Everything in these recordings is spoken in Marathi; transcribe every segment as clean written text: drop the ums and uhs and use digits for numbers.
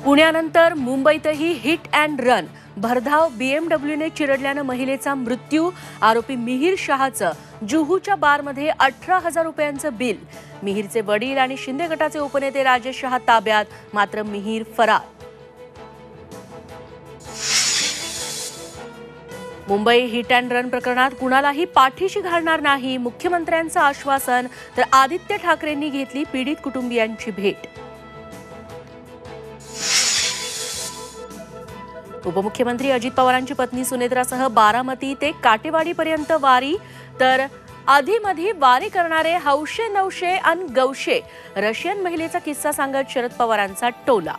पुण्यानंतर मुंबईतही हिट अँड रन भरधाव BMWने चिरडल्यानं महिलेचा मृत्यू। आरोपी मिहिर शहाचं जुहूच्या बारमध्ये 18,000 रुपयांचं बिल। मिहिरचे वडील आणि शिंदे गटाचे उपनेते राजेश शहा ताब्यात, मात्र मिहिर फरार। मुंबई हिट अँड रन प्रकरणात कुणालाही पाठीशी घालणार नाही, मुख्यमंत्र्यांचं आश्वासन। तर आदित्य ठाकरेंनी घेतली पीडित कुटुंबियांची भेट। उपमुख्यमंत्री अजित पवारांची पत्नी सुनेत्रासह बारामती ते काटेवाडीपर्यंत वारी। तर आधीमधी वारी करणारे हौशे नवशे अन गौशे रशियन महिलेचा किस्सा सांगत शरद पवारांचा टोला।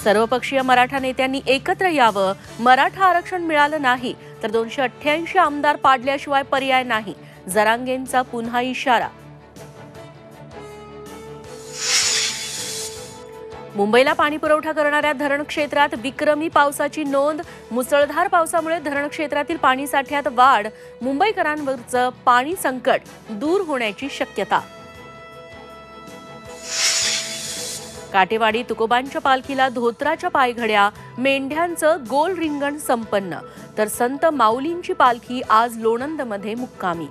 सर्वपक्षीय मराठा नेत्यांनी एकत्र यावं, मराठा आरक्षण मिळालं नाही तर 288 आमदार पाडल्याशिवाय पर्याय नाही, जरांगेंचा पुन्हा इशारा। मुंबईला पाणी पुरवठा करणाऱ्या धरण क्षेत्रात विक्रमी पावसाची नोंद। मुसळधार पावसामुळे धरण क्षेत्रातील पाणी साठ्यात वाढ, मुंबईकरांवरचं पाणी संकट दूर होण्याची शक्यता। काटेवाडी तुकोबांच्या पालखीला धोत्राच्या पायघड्या, मेंढ्यांचं गोल रिंगण संपन्न। तर संत माऊलींची पालखी आज लोणंदमध्ये मुक्कामी।